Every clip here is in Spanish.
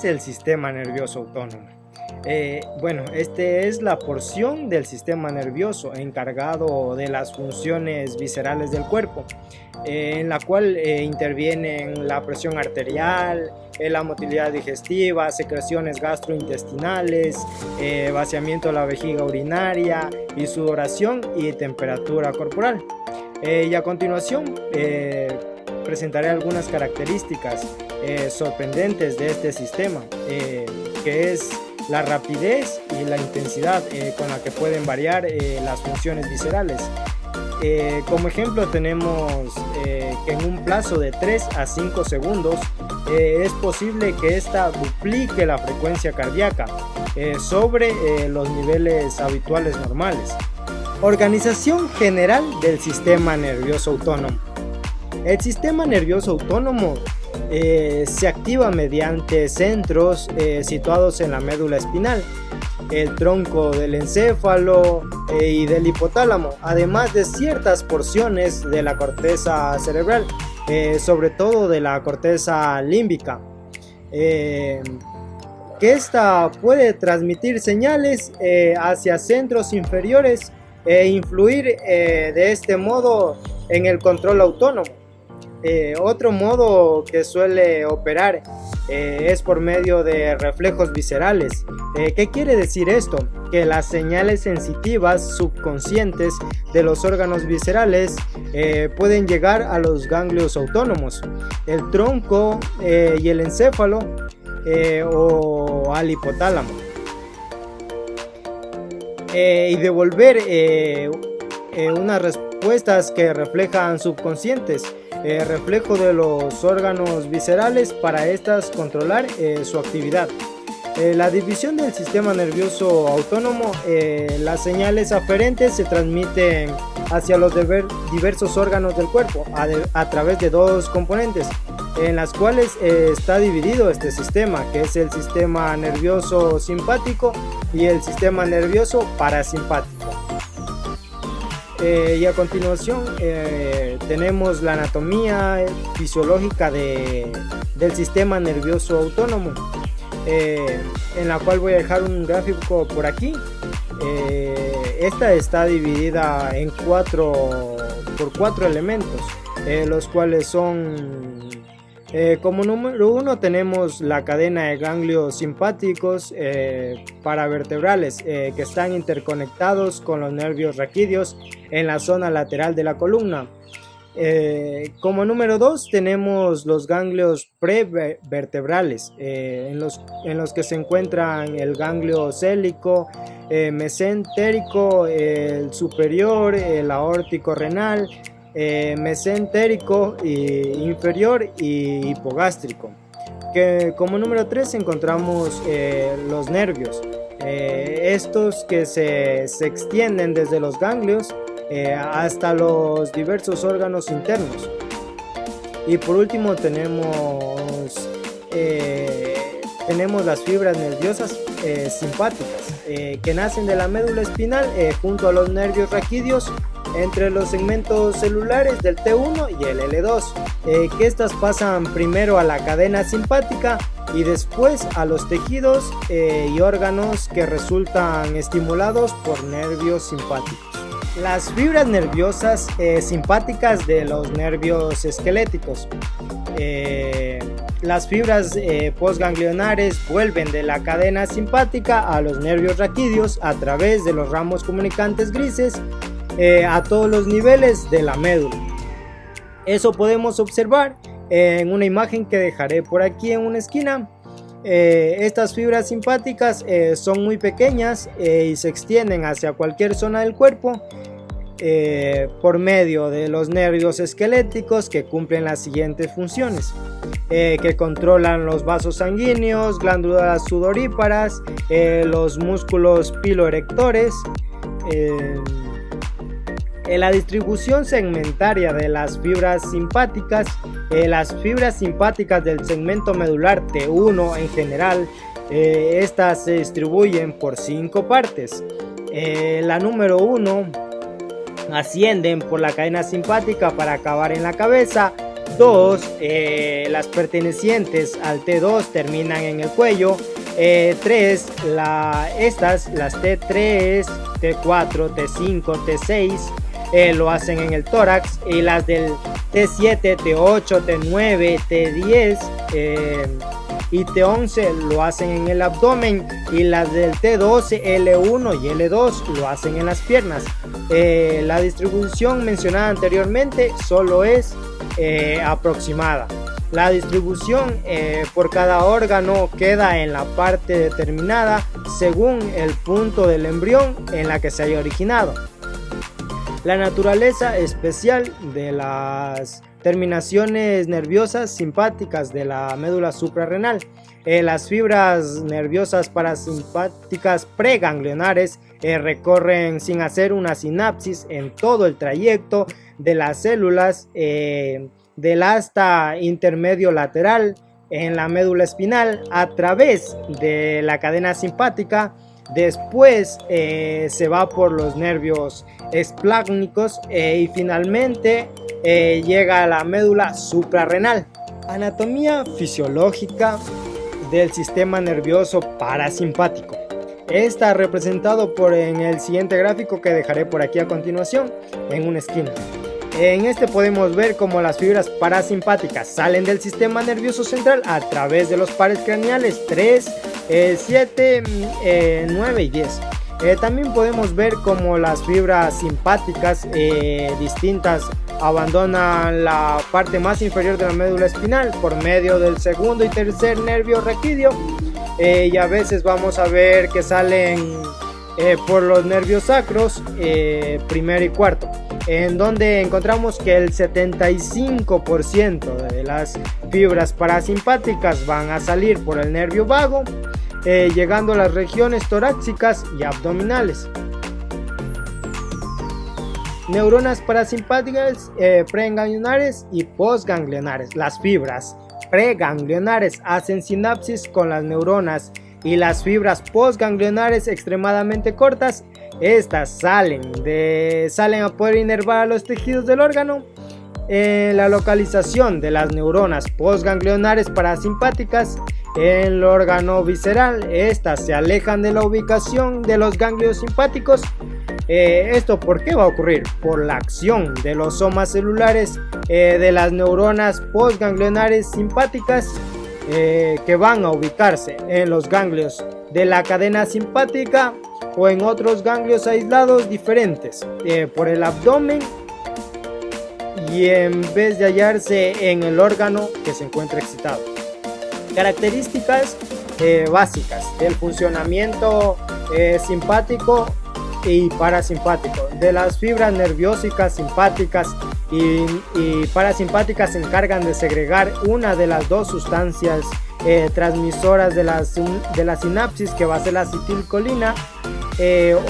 es el sistema nervioso autónomo? Bueno, este es la porción del sistema nervioso encargado de las funciones viscerales del cuerpo, en la cual intervienen la presión arterial, la motilidad digestiva, secreciones gastrointestinales, vaciamiento de la vejiga urinaria y sudoración y temperatura corporal. Y a continuación presentaré algunas características sorprendentes de este sistema, que es la rapidez y la intensidad con la que pueden variar las funciones viscerales. Como ejemplo tenemos que en un plazo de 3 a 5 segundos es posible que ésta duplique la frecuencia cardíaca sobre los niveles habituales normales. Organización general del sistema nervioso autónomo. El sistema nervioso autónomo se activa mediante centros situados en la médula espinal, el tronco del encéfalo y del hipotálamo, además de ciertas porciones de la corteza cerebral, sobre todo de la corteza límbica, que ésta puede transmitir señales hacia centros inferiores e influir de este modo en el control autónomo. Otro modo que suele operar es por medio de reflejos viscerales. ¿Qué quiere decir esto? Que las señales sensitivas subconscientes de los órganos viscerales pueden llegar a los ganglios autónomos, el tronco y el encéfalo o al hipotálamo, y devolver unas respuestas que reflejan subconscientes. Reflejo de los órganos viscerales para estas controlar su actividad. La división del sistema nervioso autónomo, las señales aferentes se transmiten hacia los diversos órganos del cuerpo a través de dos componentes en las cuales está dividido este sistema, que es el sistema nervioso simpático y el sistema nervioso parasimpático. Y a continuación tenemos la anatomía fisiológica del sistema nervioso autónomo, en la cual voy a dejar un gráfico por aquí. Esta está dividida en por cuatro elementos, los cuales son, como número uno tenemos la cadena de ganglios simpáticos paravertebrales, que están interconectados con los nervios raquídeos en la zona lateral de la columna. Como número 2 tenemos los ganglios prevertebrales, en los que se encuentran el ganglio célico, mesentérico, el superior, el aórtico renal, mesentérico inferior y hipogástrico. Que como número 3 encontramos los nervios, estos que se extienden desde los ganglios hasta los diversos órganos internos. Y por último tenemos las fibras nerviosas simpáticas, que nacen de la médula espinal junto a los nervios raquídeos entre los segmentos celulares del T1 y el L2, que estas pasan primero a la cadena simpática y después a los tejidos y órganos que resultan estimulados por nervios simpáticos. Las fibras nerviosas simpáticas de los nervios esqueléticos. Las fibras postganglionares vuelven de la cadena simpática a los nervios raquídeos a través de los ramos comunicantes grises a todos los niveles de la médula. Eso podemos observar en una imagen que dejaré por aquí en una esquina. Estas fibras simpáticas son muy pequeñas y se extienden hacia cualquier zona del cuerpo por medio de los nervios esqueléticos, que cumplen las siguientes funciones, que controlan los vasos sanguíneos, glándulas sudoríparas, los músculos piloerectores. La distribución segmentaria de las fibras simpáticas del segmento medular T1 en general, estas se distribuyen por 5 partes. La número 1 ascienden por la cadena simpática para acabar en la cabeza, 2, las pertenecientes al T2 terminan en el cuello. 3, las T3, T4, T5, T6 lo hacen en el tórax, y las del T7, T8, T9, T10 y T11 lo hacen en el abdomen, y las del T12, L1 y L2 lo hacen en las piernas. La distribución mencionada anteriormente solo es aproximada. La distribución por cada órgano queda en la parte determinada según el punto del embrión en la que se haya originado. La naturaleza especial de las terminaciones nerviosas simpáticas de la médula suprarrenal. Las fibras nerviosas parasimpáticas preganglionares recorren sin hacer una sinapsis en todo el trayecto de las células del asta intermedio lateral en la médula espinal a través de la cadena simpática. Después se va por los nervios esplácnicos y finalmente llega a la médula suprarrenal. Anatomía fisiológica del sistema nervioso parasimpático. Está representado en el siguiente gráfico que dejaré por aquí a continuación en una esquina. En este podemos ver cómo las fibras parasimpáticas salen del sistema nervioso central a través de los pares craneales 3, 7, 9 y 10. También podemos ver cómo las fibras simpáticas distintas abandonan la parte más inferior de la médula espinal por medio del segundo y tercer nervio raquídeo, y a veces vamos a ver que salen por los nervios sacros primero y cuarto, en donde encontramos que el 75% de las fibras parasimpáticas van a salir por el nervio vago, llegando a las regiones torácicas y abdominales. Neuronas parasimpáticas preganglionares y postganglionares. Las fibras preganglionares hacen sinapsis con las neuronas, y las fibras postganglionares extremadamente cortas, estas salen a poder inervar a los tejidos del órgano. La localización de las neuronas postganglionares parasimpáticas en el órgano visceral, estas se alejan de la ubicación de los ganglios simpáticos. ¿Esto por qué va a ocurrir? Por la acción de los somas celulares de las neuronas postganglionares simpáticas, que van a ubicarse en los ganglios de la cadena simpática o en otros ganglios aislados diferentes por el abdomen, y en vez de hallarse en el órgano que se encuentra excitado. Características básicas del funcionamiento simpático y parasimpático. De las fibras nerviosas simpáticas y parasimpáticas se encargan de segregar una de las dos sustancias transmisoras de la sinapsis, que va a ser la acetilcolina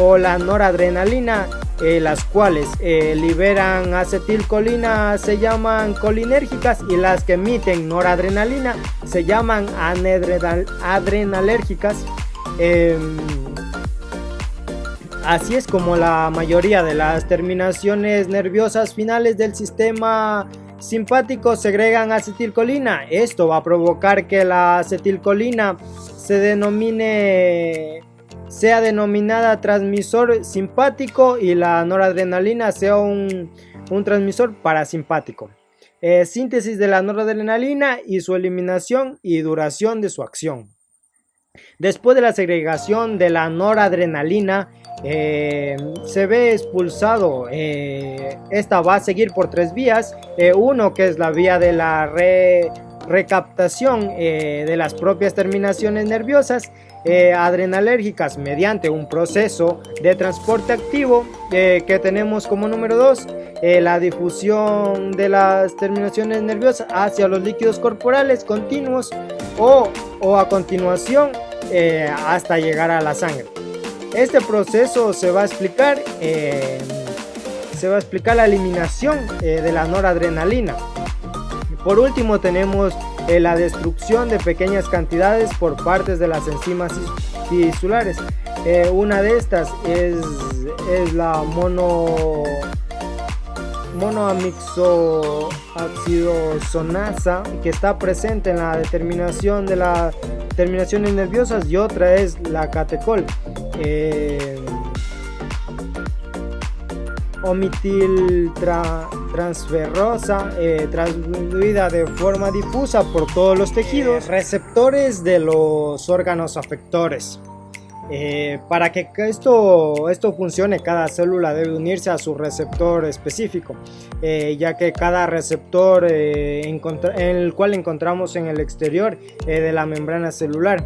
o la noradrenalina, las cuales liberan acetilcolina se llaman colinérgicas, y las que emiten noradrenalina se llaman adrenalérgicas. Así es como la mayoría de las terminaciones nerviosas finales del sistema simpático segregan acetilcolina. Esto va a provocar que la acetilcolina sea denominada transmisor simpático, y la noradrenalina sea un transmisor parasimpático. Síntesis de la noradrenalina y su eliminación y duración de su acción. Después de la segregación de la noradrenalina, se ve expulsado. Esta va a seguir por 3 vías. Uno, que es la vía de la recaptación de las propias terminaciones nerviosas adrenalérgicas mediante un proceso de transporte activo, que tenemos como número 2 la difusión de las terminaciones nerviosas hacia los líquidos corporales continuos o a continuación hasta llegar a la sangre. Este proceso se va a explicar la eliminación de la noradrenalina. Por último tenemos la destrucción de pequeñas cantidades por partes de las enzimas tisulares. Una de estas es la monoaminoxidosonasa, que está presente en la determinación de las terminaciones nerviosas, y otra es la catecol, ometiltransferosa, transmitida de forma difusa por todos los tejidos. Receptores de los órganos afectores. Para que esto funcione, cada célula debe unirse a su receptor específico, ya que cada receptor en el cual encontramos en el exterior de la membrana celular.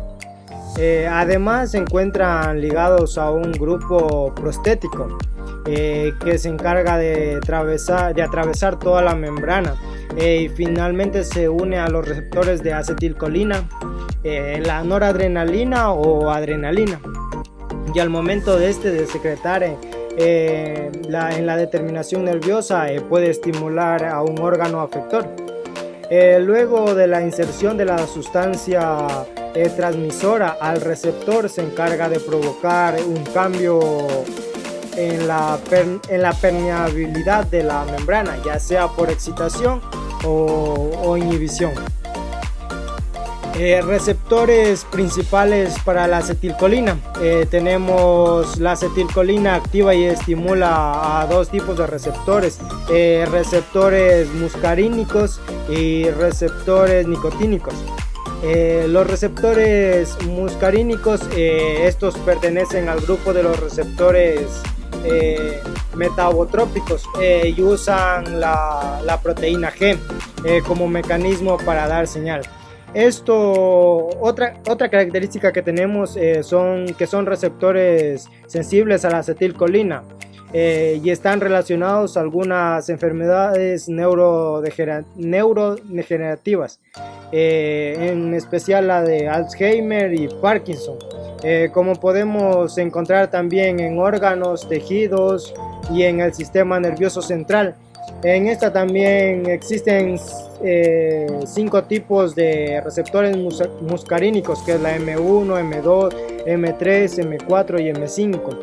Además se encuentran ligados a un grupo prostético que se encarga de atravesar toda la membrana, y finalmente se une a los receptores de acetilcolina, la noradrenalina o adrenalina, y al momento de secretar en la determinación nerviosa puede estimular a un órgano afector. Luego de la inserción de la sustancia transmisora al receptor, se encarga de provocar un cambio en la permeabilidad de la membrana, ya sea por excitación o inhibición. Receptores principales para la acetilcolina. Tenemos la acetilcolina activa y estimula a dos tipos de receptores: receptores muscarínicos y receptores nicotínicos. Los receptores muscarínicos, estos pertenecen al grupo de los receptores metabotrópicos, y usan la proteína G como mecanismo para dar señal. Otra característica que tenemos son receptores sensibles a la acetilcolina, y están relacionados a algunas enfermedades neurodegenerativas, en especial la de Alzheimer y Parkinson, como podemos encontrar también en órganos, tejidos y en el sistema nervioso central. En esta también existen 5 tipos de receptores muscarínicos, que es la M1, M2, M3, M4 y M5.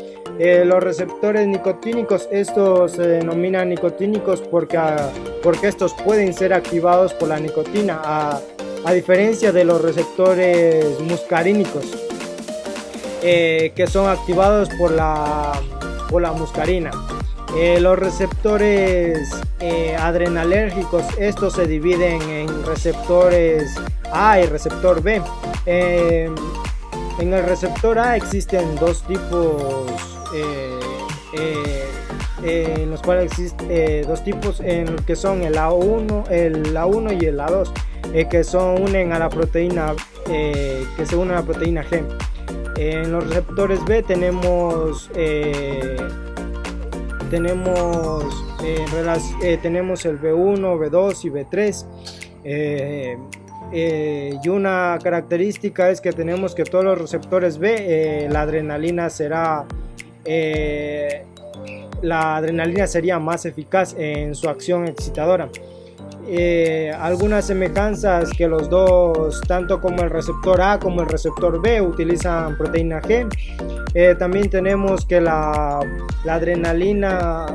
Los receptores nicotínicos, estos se denominan nicotínicos porque estos pueden ser activados por la nicotina, a diferencia de los receptores muscarínicos, que son activados por la muscarina. Los receptores adrenalérgicos, estos se dividen en receptores A y receptor B. En el receptor A existen dos tipos, en los cuales existen dos tipos, que son el A1 y el A2, que se unen a la proteína G. En los receptores B tenemos el B1, B2 y B3, y una característica es que tenemos que todos los receptores B, la adrenalina sería más eficaz en su acción excitadora. Algunas semejanzas que los dos, tanto como el receptor A como el receptor B, utilizan proteína G. También tenemos que la adrenalina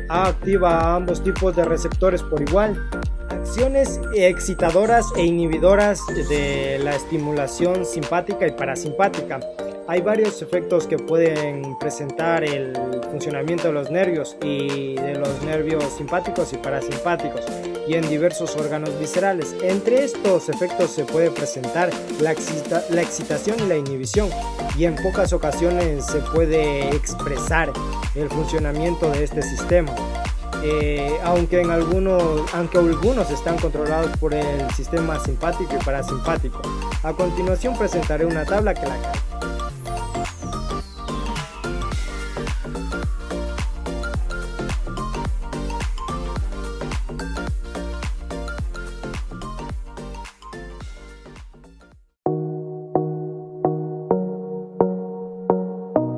activa a ambos tipos de receptores por igual. Acciones excitadoras e inhibidoras de la estimulación simpática y parasimpática. Hay varios efectos que pueden presentar el funcionamiento de los nervios y de los nervios simpáticos y parasimpáticos, y en diversos órganos viscerales. Entre estos efectos se puede presentar la excitación y la inhibición, y en pocas ocasiones se puede expresar el funcionamiento de este sistema. Aunque algunos están controlados por el sistema simpático y parasimpático. A continuación presentaré una tabla que la